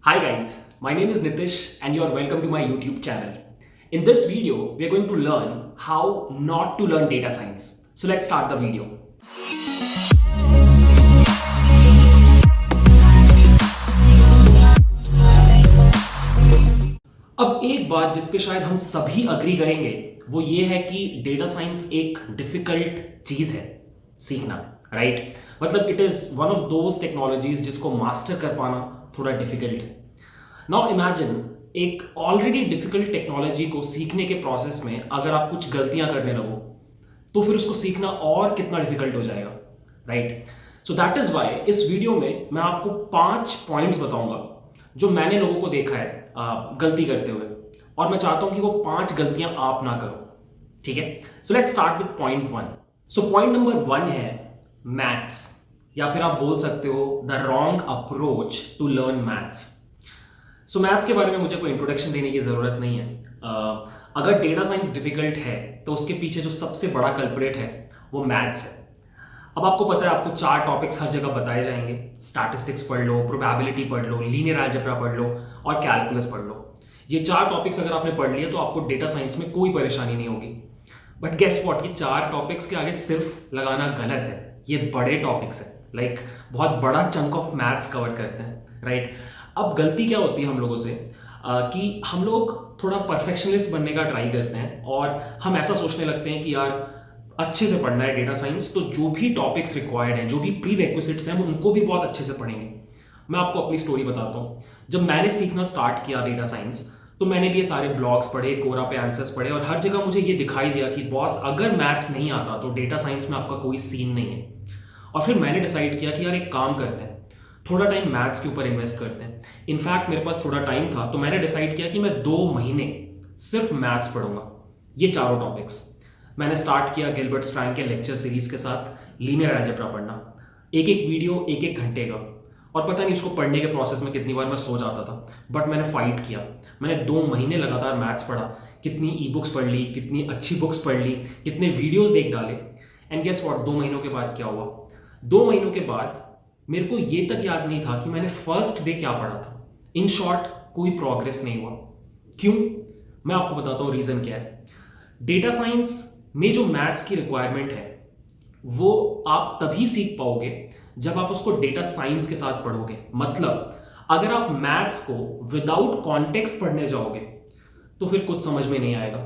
Hi guys, my name is Nitish and you are welcome to my YouTube channel. In this video, we are going to learn how not to learn data science. So let's start the video. अब एक बात जिस पे शायद हम सभी agree करेंगे वो ये है कि डेटा साइंस एक डिफिकल्ट चीज है सीखना, राइट? मतलब it is one of those technologies जिसको मास्टर कर पाना थोड़ा डिफिकल्ट है. नाउ इमेजिन एक ऑलरेडी डिफिकल्ट टेक्नोलॉजी को सीखने के प्रोसेस में अगर आप कुछ गलतियां करने लगो तो फिर उसको सीखना और कितना डिफिकल्ट हो जाएगा, right? So that is why इस वीडियो में मैं आपको 5 पॉइंट्स बताऊंगा जो मैंने लोगों को देखा है गलती करते हुए, और मैं चाहता हूं कि वो 5 गलतियां आप ना करो. ठीक है, so let's start with point 1. So point number 1 है मैथ्स, या फिर आप बोल सकते हो the wrong approach to learn maths. So maths के बारे में मुझे कोई इंट्रोडक्शन देने की जरूरत नहीं है. अगर डेटा साइंस डिफिकल्ट है तो उसके पीछे जो सबसे बड़ा कल्प्रेट है वो मैथ्स है. अब आपको पता है, आपको 4 टॉपिक्स हर जगह बताए जाएंगे. स्टैटिस्टिक्स पढ़ लो, प्रोबेबिलिटी पढ़ लो, लीनियर अलजेब्रा पढ़ लो और कैलकुलस पढ़ लो. ये 4 टॉपिक्स अगर आपने पढ़ लिए तो आपको डेटा साइंस में कोई परेशानी नहीं होगी. बट गेस व्हाट, ये 4 टॉपिक्स के आगे सिर्फ लगाना गलत है. ये बड़े टॉपिक्स हैं, लाइक बहुत बड़ा चंक ऑफ मैथ्स कवर करते हैं, राइट? अब गलती क्या होती है हम लोगों से कि हम लोग थोड़ा परफेक्शनिस्ट बनने का ट्राई करते हैं और हम ऐसा सोचने लगते हैं कि यार अच्छे से पढ़ना है डेटा साइंस, तो जो भी टॉपिक्स रिक्वायर्ड हैं, जो भी प्री रेक्विजिट्स हैं, हम उनको भी बहुत अच्छे से पढ़ेंगे. मैं आपको अपनी स्टोरी बताता हूँ. जब मैंने सीखना स्टार्ट किया डेटा साइंस तो मैंने भी ये सारे ब्लॉग्स पढ़े, कोरा पे आंसर्स पढ़े, और हर जगह मुझे ये दिखाई दिया कि बॉस अगर मैथ्स नहीं आता तो डेटा साइंस में आपका कोई सीन नहीं है. और फिर मैंने डिसाइड किया कि यार एक काम करते हैं, थोड़ा टाइम मैथ्स के ऊपर इन्वेस्ट करते हैं. इनफैक्ट मेरे पास थोड़ा टाइम था तो मैंने डिसाइड किया कि मैं 2 महीने सिर्फ मैथ्स पढ़ूंगा, ये चारों टॉपिक्स. मैंने स्टार्ट किया गिलबर्ट स्ट्रैंग के लेक्चर सीरीज के साथ लीनियर अलजेब्रा पढ़ना, एक एक वीडियो 1-1 घंटे का. और पता नहीं उसको पढ़ने के प्रोसेस में कितनी बार मैं सो जाता था, बट मैंने फाइट किया. मैंने 2 महीने लगातार मैथ्स पढ़ा, कितनी ई बुक्स पढ़ ली, कितनी अच्छी बुक्स पढ़ ली, कितने वीडियोस देख डाले. एंड गेस व्हाट, 2 महीनों के बाद क्या हुआ? 2 महीनों के बाद मेरे को ये तक याद नहीं था कि मैंने फर्स्ट डे क्या पढ़ा था. इन शॉर्ट, कोई प्रोग्रेस नहीं हुआ. क्यों? मैं आपको बताता हूँ रीजन क्या है. डेटा साइंस में जो मैथ्स की रिक्वायरमेंट है वो आप तभी सीख पाओगे जब आप उसको डेटा साइंस के साथ पढ़ोगे. मतलब अगर आप मैथ्स को विदाउट कॉन्टेक्स्ट पढ़ने जाओगे तो फिर कुछ समझ में नहीं आएगा.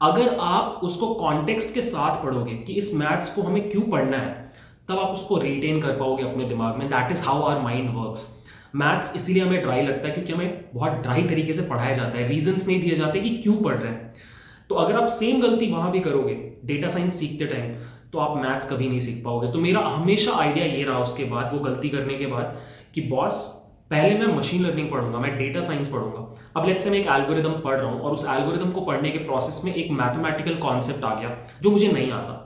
अगर आप उसको कॉन्टेक्स्ट के साथ पढ़ोगे कि इस मैथ्स को हमें क्यों पढ़ना है, तब आप उसको रिटेन कर पाओगे अपने दिमाग में. That is how our mind works. Maths इसीलिए हमें ड्राई लगता है क्योंकि हमें बहुत ड्राई तरीके से पढ़ाया जाता है, रीजंस नहीं दिए जाते कि क्यों पढ़ रहे हैं. तो अगर आप सेम गलती वहां भी करोगे डेटा साइंस सीखते टाइम तो आप मैथ्स कभी नहीं सीख पाओगे. तो मेरा हमेशा आइडिया ये रहा उसके बाद, वो गलती करने के बाद, कि बॉस पहले मैं मशीन लर्निंग पढ़ूंगा, मैं डेटा साइंस पढ़ूंगा. अब लेट्स से मैं एक एल्गोरिदम पढ़ रहा हूं और उस एल्गोरिदम को पढ़ने के प्रोसेस में एक मैथमेटिकल कॉन्सेप्ट आ गया जो मुझे नहीं आता.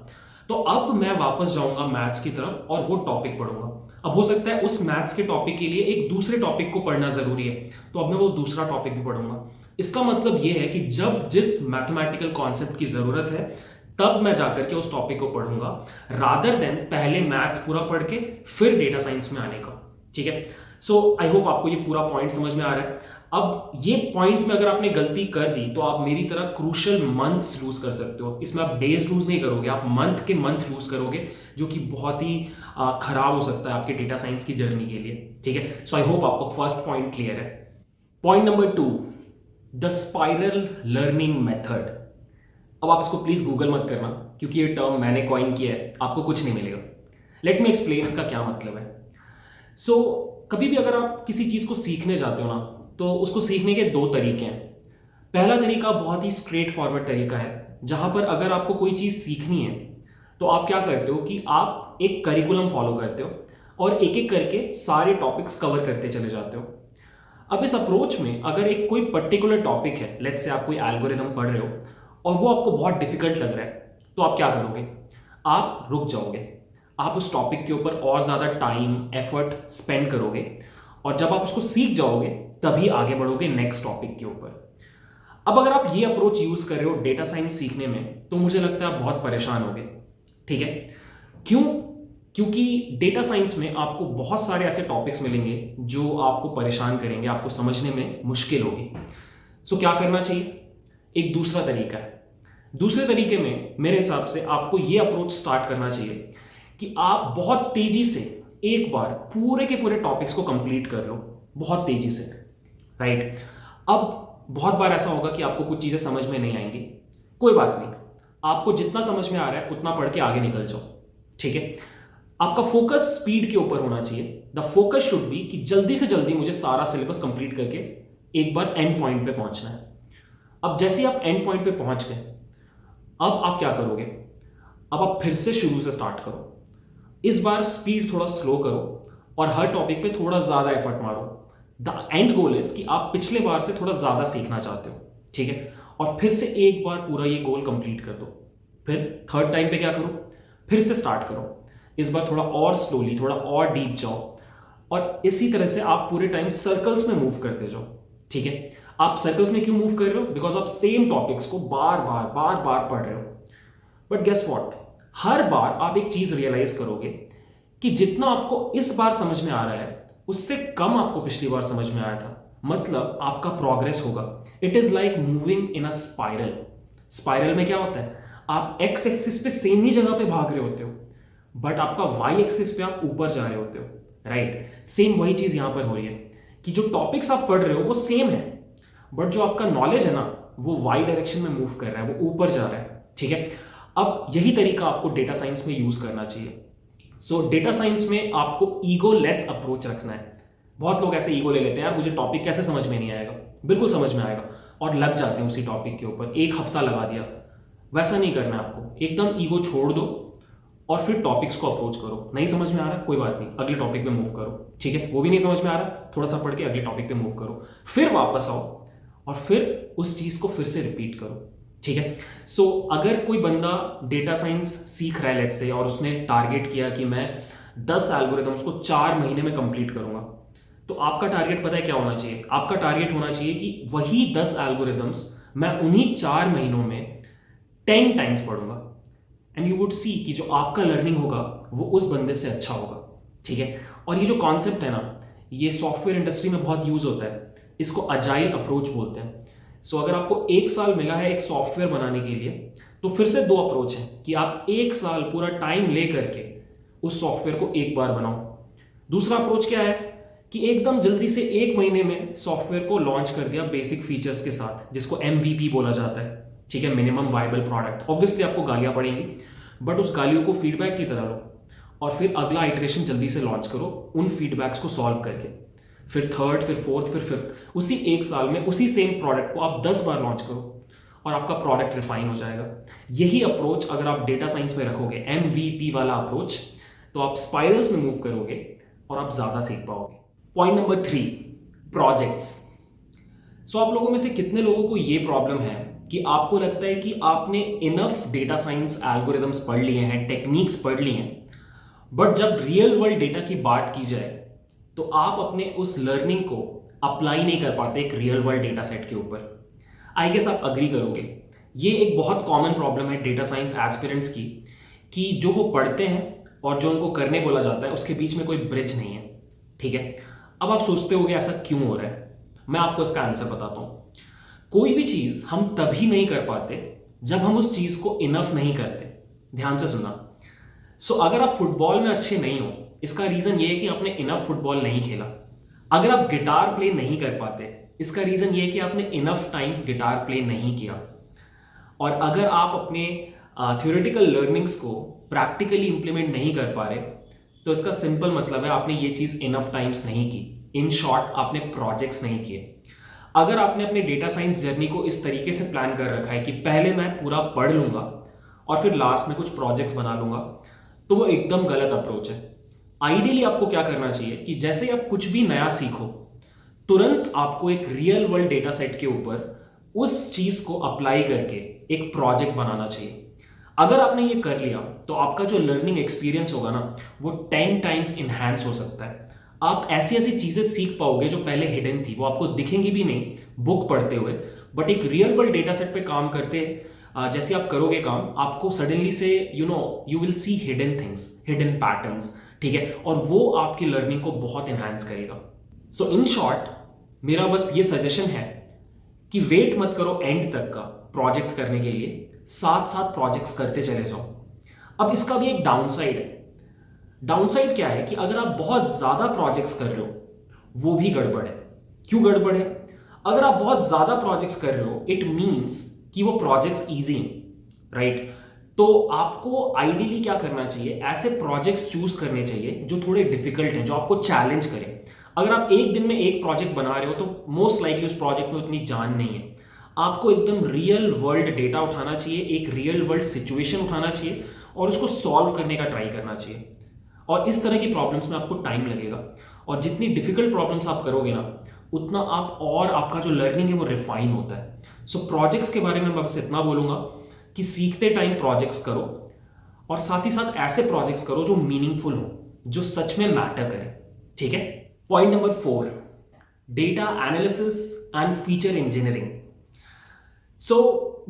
तो अब मैं वापस जाऊंगा मैथ्स की तरफ और वो टॉपिक पढ़ूंगा. अब हो सकता है उस मैथ्स के टॉपिक के लिए एक दूसरे टॉपिक को पढ़ना जरूरी है, तो अब मैं वो दूसरा टॉपिक भी पढ़ूंगा. इसका मतलब ये है कि जब जिस मैथमेटिकल कॉन्सेप्ट की जरूरत है तब मैं जाकर के उस टॉपिक को पढ़ूंगा, रादर देन पहले मैथ्स पूरा पढ़ के फिर डेटा साइंस में आने का. ठीक है, सो आई होप आपको ये पूरा पॉइंट समझ में आ रहा है. अब ये पॉइंट में अगर आपने गलती कर दी तो आप मेरी तरह क्रूशियल मंथ्स लूज कर सकते हो. इसमें आप डेज लूज नहीं करोगे, आप मंथ के मंथ लूज करोगे, जो कि बहुत ही खराब हो सकता है आपके डेटा साइंस की जर्नी के लिए. ठीक है, सो आई होप आपको फर्स्ट पॉइंट क्लियर है. Point number 2, the spiral learning method. अब आप इसको प्लीज गूगल मत करना क्योंकि ये टर्म मैंने कॉइन किया है, आपको कुछ नहीं मिलेगा. लेट मी एक्सप्लेन इसका क्या मतलब है. सो कभी भी अगर आप किसी चीज को सीखने जाते हो ना, तो उसको सीखने के 2 तरीके हैं. पहला तरीका बहुत ही स्ट्रेट फॉरवर्ड तरीका है, जहां पर अगर आपको कोई चीज सीखनी है तो आप क्या करते हो कि आप एक करिकुलम फॉलो करते हो और एक एक करके सारे टॉपिक्स कवर करते चले जाते हो. अब इस अप्रोच में अगर एक कोई पर्टिकुलर टॉपिक है, लेट्स से आप कोई एल्गोरिदम पढ़ रहे हो और वो आपको बहुत डिफिकल्ट लग रहा है, तो आप क्या करोगे? आप रुक जाओगे, आप उस टॉपिक के ऊपर और ज्यादा टाइम एफर्ट स्पेंड करोगे, और जब आप उसको सीख जाओगे तभी आगे बढ़ोगे नेक्स्ट टॉपिक के ऊपर. अब अगर आप ये अप्रोच यूज कर रहे हो डेटा साइंस सीखने में तो मुझे लगता है आप बहुत परेशान होगे. ठीक है, क्यों? क्योंकि डेटा साइंस में आपको बहुत सारे ऐसे टॉपिक्स मिलेंगे जो आपको परेशान करेंगे, आपको समझने में मुश्किल होगी। सो क्या करना चाहिए? एक दूसरा तरीका है। दूसरे तरीके में मेरे हिसाब से आपको ये अप्रोच स्टार्ट करना चाहिए कि आप बहुत तेजी से एक बार पूरे के पूरे टॉपिक्स को कंप्लीट कर लो, बहुत तेजी से, राइट? अब बहुत बार ऐसा होगा कि आपको कुछ चीजें समझ में नहीं आएंगी, कोई बात नहीं, आपको जितना समझ में आ रहा है उतना पढ़ के आगे निकल जाओ, ठीक है? आपका फोकस स्पीड के ऊपर होना चाहिए। द फोकस शुड बी कि जल्दी से जल्दी मुझे सारा सिलेबस कंप्लीट करके एक बार एंड पॉइंट पे पहुंचना है। अब जैसे ही आप एंड पॉइंट पे पहुंच गए, अब आप क्या करोगे? अब आप फिर से शुरू से स्टार्ट करो। इस बार स्पीड थोड़ा स्लो करो और हर टॉपिक पे थोड़ा ज्यादा एफर्ट मारो। द एंड गोल इज कि आप पिछले बार से थोड़ा ज्यादा सीखना चाहते हो, ठीक है? और फिर से एक बार पूरा ये गोल कंप्लीट कर दो। फिर थर्ड टाइम पे क्या करो? फिर से स्टार्ट करो। इस बार थोड़ा और स्लोली, थोड़ा और डीप जाओ और इसी तरह से आप पूरे टाइम सर्कल्स में मूव करते जाओ, ठीक है? आप सर्कल्स में क्यों मूव कर रहे हो? बिकॉज आप सेम टॉपिक्स को बार बार पढ़ रहे हो। बट गेस व्हाट, हर बार आप एक चीज रियलाइज करोगे कि जितना आपको इस बार समझ में आ रहा है उससे कम आपको पिछली बार समझ में आया था। मतलब आपका प्रोग्रेस होगा। It is like moving in a spiral. Spiral में क्या होता है? आप एक्स एक्सिस पे सेम ही जगह पे भाग रहे होते हो, बट आपका वाई एक्सिस पे आप ऊपर जा रहे होते हो, राइट? सेम वही चीज यहां पर हो रही है कि जो टॉपिक्स आप पढ़ रहे हो वो सेम है, बट जो आपका नॉलेज है ना वो वाई डायरेक्शन में मूव कर रहा है, वो ऊपर जा रहा है, ठीक है? अब यही तरीका आपको डेटा साइंस में यूज करना चाहिए। सो डेटा साइंस में आपको ईगो लेस अप्रोच रखना है। बहुत लोग ऐसे ईगो ले लेते हैं, यार मुझे टॉपिक कैसे समझ में नहीं आएगा। बिल्कुल समझ में आएगा, और लग जाते हैं उसी टॉपिक के ऊपर, एक हफ्ता लगा दिया। वैसा नहीं करना है आपको। एकदम ईगो छोड़ दो और फिर टॉपिक्स को अप्रोच करो। नहीं समझ में आ रहा, कोई बात नहीं, अगले टॉपिक पे मूव करो, ठीक है? वो भी नहीं समझ में आ रहा, थोड़ा सा पढ़ के अगले टॉपिक पे मूव करो, फिर वापस आओ और फिर उस चीज को फिर से रिपीट करो, ठीक है? सो अगर कोई बंदा डेटा साइंस सीख रहा है लेट्स से, और उसने टारगेट किया कि मैं 10 एल्गोरिथम्स को 4 महीने में कंप्लीट करूंगा, तो आपका टारगेट पता है क्या होना चाहिए? आपका टारगेट होना चाहिए कि वही 10 एल्गोरिथम्स मैं उन्हीं 4 महीनों में 10 टाइम्स पढ़ूंगा, एंड यू वुड सी कि जो आपका लर्निंग होगा वो उस बंदे से अच्छा होगा, ठीक है? और ये जो कॉन्सेप्ट है ना, ये सॉफ्टवेयर इंडस्ट्री में बहुत यूज होता है। इसको अजाइल अप्रोच बोलते हैं। सो अगर आपको 1 साल मिला है एक सॉफ्टवेयर बनाने के लिए, तो फिर से 2 अप्रोच है कि आप 1 साल पूरा टाइम ले करके उस सॉफ्टवेयर को एक बार बनाओ। दूसरा अप्रोच क्या है कि एकदम जल्दी से 1 महीने में सॉफ्टवेयर को लॉन्च कर दिया बेसिक फीचर्स के साथ, जिसको MVP बोला जाता है, ठीक है? Minimum viable product. ऑब्वियसली आपको गालियां पड़ेंगी, बट उस गालियों को फीडबैक की तरह लो और फिर अगला इटरेशन जल्दी से लॉन्च करो उन फीडबैक्स को सॉल्व करके। फिर थर्ड, फिर फोर्थ, फिर फिफ्थ, उसी 1 साल में उसी सेम प्रोडक्ट को आप 10 बार लॉन्च करो और आपका प्रोडक्ट रिफाइन हो जाएगा। यही अप्रोच अगर आप डेटा साइंस में रखोगे, MVP वाला अप्रोच, तो आप स्पाइरल्स में मूव करोगे और आप ज्यादा सीख पाओगे। Point number 3, projects. सो आप लोगों में से कितने लोगों को ये प्रॉब्लम है कि आपको लगता है कि आपने इनफ डेटा साइंस एल्गोरिथम्स पढ़ लिए हैं, टेक्निक्स पढ़ लिए हैं, बट जब रियल वर्ल्ड डेटा की बात की जाए तो आप अपने उस लर्निंग को अप्लाई नहीं कर पाते एक रियल वर्ल्ड डेटा सेट के ऊपर। आई गेस आप अग्री करोगे, ये एक बहुत कॉमन प्रॉब्लम है डेटा साइंस एस्पिरेंट्स की, कि जो वो पढ़ते हैं और जो उनको करने बोला जाता है उसके बीच में कोई ब्रिज नहीं है, ठीक है? अब आप सोचते होगे ऐसा क्यों हो रहा है। मैं आपको इसका आंसर बताता हूं। कोई भी चीज हम तभी नहीं कर पाते जब हम उस चीज को इनफ नहीं करते। ध्यान से सुनना। सो अगर आप फुटबॉल में अच्छे नहीं हो, इसका रीजन ये है कि आपने इनफ फुटबॉल नहीं खेला। अगर आप गिटार प्ले नहीं कर पाते, इसका रीजन ये है कि आपने इनफ टाइम्स गिटार प्ले नहीं किया। और अगर आप अपने थ्योरेटिकल लर्निंग्स को प्रैक्टिकली इंप्लीमेंट नहीं कर पा रहे, तो इसका सिंपल मतलब है आपने ये चीज इनफ टाइम्स नहीं की। इन शॉर्ट, आपने प्रोजेक्ट्स नहीं किए। अगर आपने अपने डेटा साइंस जर्नी को इस तरीके से प्लान कर रखा है कि पहले मैं पूरा पढ़ लूंगा और फिर लास्ट में कुछ प्रोजेक्ट्स बना लूंगा, तो वो एकदम गलत अप्रोच है। आइडियली आपको क्या करना चाहिए कि जैसे आप कुछ भी नया सीखो, तुरंत आपको एक रियल वर्ल्ड डेटा सेट के ऊपर उस चीज को अप्लाई करके एक प्रोजेक्ट बनाना चाहिए। अगर आपने ये कर लिया तो आपका जो लर्निंग एक्सपीरियंस होगा ना, वो 10 टाइम्स इनहैंस हो सकता है। आप ऐसी ऐसी चीजें सीख पाओगे जो पहले हिडन थी, वो आपको दिखेंगी भी नहीं बुक पढ़ते हुए, बट एक रियल वर्ल्ड डेटा सेट पे काम करते जैसे आप करोगे काम, आपको सडनली से you will see hidden things, hidden patterns, ठीक है, और वो आपकी लर्निंग को बहुत एनहांस करेगा। सो इन शॉर्ट मेरा बस ये सजेशन है कि वेट मत करो एंड तक का प्रोजेक्ट्स करने के लिए, साथ साथ प्रोजेक्ट्स करते चले जाओ। अब इसका भी एक डाउनसाइड है। डाउनसाइड क्या है कि अगर आप बहुत ज्यादा प्रोजेक्ट्स कर रहे हो, वो भी गड़बड़ है। क्यों गड़बड़ है? अगर आप बहुत ज्यादा प्रोजेक्ट्स कर रहे हो, इट मींस कि वो प्रोजेक्ट्स इजी हैं, राइट? तो आपको आइडियली क्या करना चाहिए, ऐसे प्रोजेक्ट्स चूज करने चाहिए जो थोड़े डिफिकल्ट हैं, जो आपको चैलेंज करें। अगर आप एक दिन में एक प्रोजेक्ट बना रहे हो तो मोस्ट लाइकली उस प्रोजेक्ट में उतनी जान नहीं है। आपको एकदम रियल वर्ल्ड डेटा उठाना चाहिए, एक रियल वर्ल्ड सिचुएशन उठाना चाहिए और उसको सॉल्व करने का ट्राई करना चाहिए। और इस तरह की प्रॉब्लम्स में आपको टाइम लगेगा, और जितनी डिफिकल्ट प्रॉब्लम्स आप करोगे ना, उतना आपका जो लर्निंग है वो रिफाइन होता है। सो प्रोजेक्ट्स के बारे में मैं बस इतना बोलूंगा कि सीखते टाइम प्रोजेक्ट्स करो, और साथ ही साथ ऐसे प्रोजेक्ट्स करो जो मीनिंगफुल हो, जो सच में मैटर करें, ठीक है? Point number 4, data analysis and feature engineering. So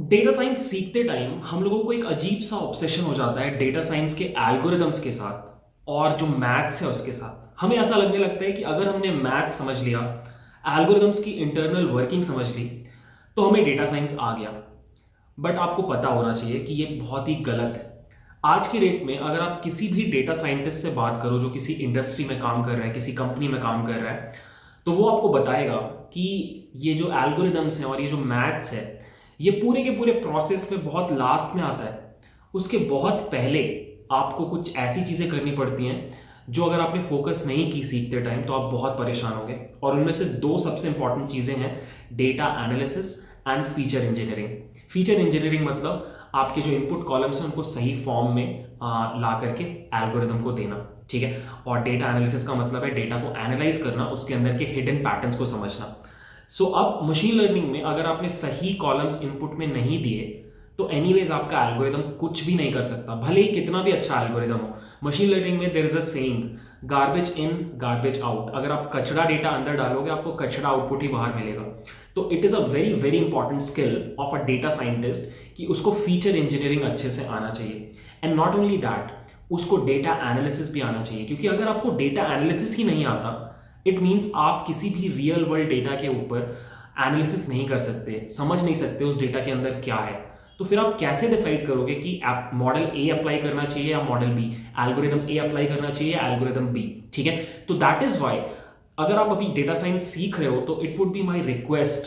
data science सीखते टाइम हम लोगों को एक अजीब सा ऑब्सेशन हो जाता है डेटा साइंस के एल्गोरिदम्स के साथ और जो मैथ्स है उसके साथ। हमें ऐसा लगने लगता है कि अगर हमने मैथ समझ लिया, एल्गोरिदम्स की इंटरनल वर्किंग समझ ली, तो हमें डेटा साइंस आ गया। बट आपको पता होना चाहिए कि ये बहुत ही गलत है। आज की डेट में अगर आप किसी भी डेटा साइंटिस्ट से बात करो जो किसी इंडस्ट्री में काम कर रहा है, किसी कंपनी में काम कर रहा है, तो वो आपको बताएगा कि ये जो एल्गोरिदम्स हैं और ये जो मैथ्स है, ये पूरे के पूरे प्रोसेस में बहुत लास्ट में आता है। उसके बहुत पहले आपको कुछ ऐसी चीज़ें करनी पड़ती हैं जो अगर आपने फोकस नहीं की सीखते टाइम तो आप बहुत परेशान होंगे। और उनमें से 2 सबसे इंपॉर्टेंट चीज़ें हैं, data analysis and feature engineering. Feature engineering मतलब आपके जो इनपुट कॉलम्स हैं उनको सही फॉर्म में ला करके एल्गोरिदम को देना, ठीक है? और डेटा एनालिसिस का मतलब है डेटा को एनालाइज करना, उसके अंदर के हिडन पैटर्न्स को समझना। सो अब मशीन लर्निंग में अगर आपने सही कॉलम्स इनपुट में नहीं दिए तो एनीवेज आपका एल्गोरिदम कुछ भी नहीं कर सकता, भले ही कितना भी अच्छा एल्गोरिदम हो। मशीन लर्निंग में there is a saying, garbage in garbage out. अगर आप कचरा डेटा अंदर डालोगे, आपको कचरा आउटपुट ही बाहर मिलेगा। तो it is a very very important skill of a data scientist कि उसको फीचर इंजीनियरिंग अच्छे से आना चाहिए। एंड नॉट ओनली दैट, उसको डेटा एनालिसिस भी आना चाहिए, क्योंकि अगर आपको डेटा एनालिसिस ही नहीं आता, इट मीन्स आप किसी भी रियल वर्ल्ड डेटा के ऊपर एनालिसिस नहीं कर सकते, समझ नहीं सकते उस डेटा के अंदर क्या है। तो फिर आप कैसे डिसाइड करोगे कि मॉडल ए अप्लाई करना चाहिए या मॉडल बी, एल्गोरिदम ए अप्लाई करना चाहिए या एल्गोरिदम बी, ठीक है? तो दैट इज वाई अगर आप अभी डेटा साइंस सीख रहे हो तो it would be my request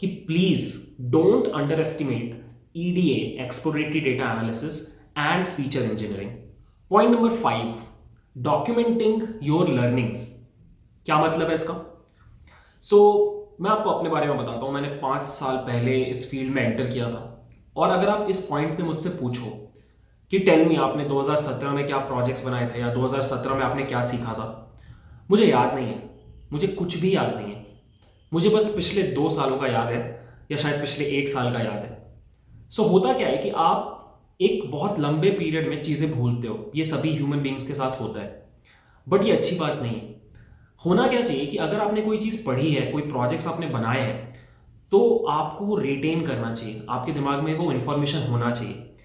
कि please don't underestimate EDA, exploratory data analysis and feature engineering. Point number 5, documenting your learnings. क्या मतलब है इसका? मैं आपको अपने बारे में बताता हूं। मैंने 5 साल पहले इस फील्ड में एंटर किया था, और अगर आप इस पॉइंट पे मुझसे पूछो कि टेल मी आपने 2017 में क्या प्रोजेक्ट्स बनाए थे या 2017 में आपने क्या सीखा था, मुझे याद नहीं है। मुझे कुछ भी याद नहीं है। मुझे बस पिछले 2 सालों का याद है, या शायद पिछले 1 साल का याद है। होता क्या है कि आप एक बहुत लंबे पीरियड में चीज़ें भूलते हो। ये सभी ह्यूमन बींग्स के साथ होता है, बट ये अच्छी बात नहीं है। होना क्या चाहिए कि अगर आपने कोई चीज़ पढ़ी है, कोई प्रोजेक्ट्स आपने बनाए हैं, तो आपको वो रिटेन करना चाहिए, आपके दिमाग में वो इंफॉर्मेशन होना चाहिए।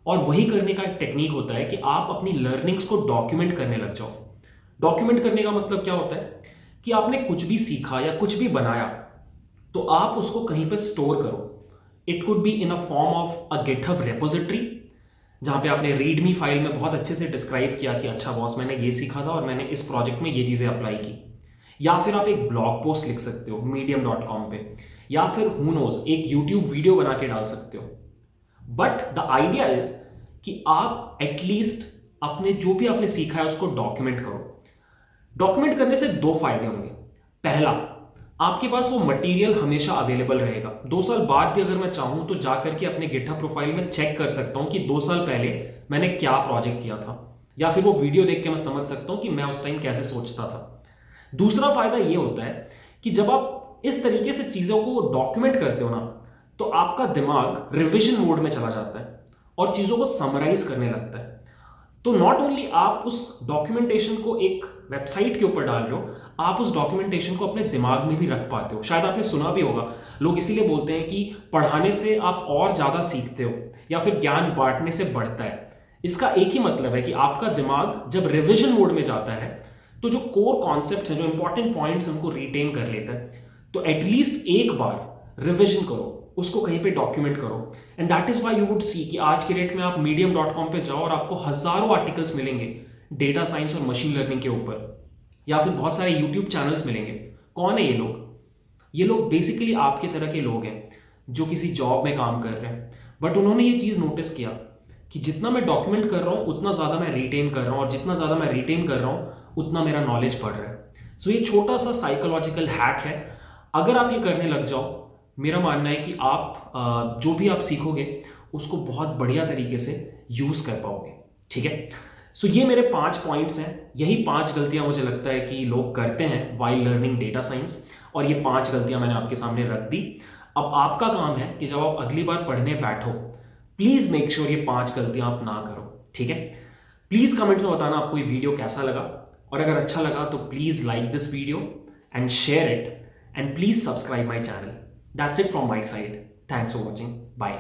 और वही करने का एक टेक्निक होता है कि आप अपनी लर्निंग्स को डॉक्यूमेंट करने लग जाओ। डॉक्यूमेंट करने का मतलब क्या होता है कि आपने कुछ भी सीखा या कुछ भी बनाया, तो आप उसको कहीं पे स्टोर करो। It could be in a form of a GitHub repository, जहां पे आपने रीडमी फाइल में बहुत अच्छे से डिस्क्राइब किया कि अच्छा बॉस, मैंने ये सीखा था और मैंने इस प्रोजेक्ट में ये चीज़ें अप्लाई की। या फिर आप एक ब्लॉग पोस्ट लिख सकते हो medium.com पे, या फिर हु नोस एक यूट्यूब वीडियो बना के डाल सकते हो। बट द आइडिया इज कि आप एटलीस्ट अपने जो भी आपने सीखा है उसको डॉक्यूमेंट करो। डॉक्यूमेंट करने से 2 फायदे होंगे। पहला, आपके पास वो मटेरियल हमेशा अवेलेबल रहेगा। 2 साल बाद भी अगर मैं चाहूं तो जाकर के अपने गिटहब प्रोफाइल में चेक कर सकता हूं कि 2 साल पहले मैंने क्या प्रोजेक्ट किया था, या फिर वो वीडियो देख के मैं समझ सकता हूं कि मैं उस टाइम कैसे सोचता था। दूसरा फायदा ये होता है कि जब आप इस तरीके से चीजों को डॉक्यूमेंट करते हो ना, तो आपका दिमाग रिविजन मोड में चला जाता है और चीजों को समराइज करने लगता है। तो नॉट ओनली आप उस डॉक्यूमेंटेशन को एक वेबसाइट के ऊपर डाल रहे हो, आप उस डॉक्यूमेंटेशन को अपने दिमाग में भी रख पाते हो। शायद आपने सुना भी होगा, लोग इसीलिए बोलते हैं कि पढ़ाने से आप और ज़्यादा सीखते हो या फिर ज्ञान बांटने से बढ़ता है। इसका एक ही मतलब है कि आपका दिमाग जब रिविजन मोड में जाता है तो जो कोर कॉन्सेप्ट्स हैं, जो इंपॉर्टेंट पॉइंट्स उनको रिटेन कर लेता है। तो एटलीस्ट एक बार रिविजन करो, उसको कहीं पे डॉक्यूमेंट करो। And that is why you would see कि आज के डेट में आप medium.com पे जाओ और आपको हजारों आर्टिकल्स मिलेंगे डेटा साइंस और मशीन लर्निंग के ऊपर, या फिर बहुत सारे यूट्यूब चैनल्स मिलेंगे। कौन है ये लोग? ये लोग बेसिकली आपके तरह के लोग हैं जो किसी जॉब में काम कर रहे हैं, बट उन्होंने ये चीज़ नोटिस किया कि जितना मैं डॉक्यूमेंट कर रहा हूँ उतना ज़्यादा मैं रिटेन कर रहा हूँ, और जितना ज़्यादा मैं रिटेन कर रहा हूँ उतना मेरा नॉलेज बढ़ रहा है। सो ये छोटा सा साइकोलॉजिकल हैक है, अगर आप ये करने लग जाओ, मेरा मानना है कि आप जो भी आप सीखोगे उसको बहुत बढ़िया तरीके से यूज़ कर पाओगे। ठीक है, सो ये मेरे 5 पॉइंट्स हैं। यही 5 गलतियां मुझे लगता है कि लोग करते हैं वाइल लर्निंग डेटा साइंस, और ये 5 गलतियां मैंने आपके सामने रख दी। अब आपका काम है कि जब आप अगली बार पढ़ने बैठो, प्लीज मेक श्योर ये 5 गलतियां आप ना करो। ठीक है, प्लीज कमेंट में बताना आपको ये वीडियो कैसा लगा, और अगर अच्छा लगा तो please like this video and share it, and please subscribe my channel. That's it from my side. Thanks for watching, bye.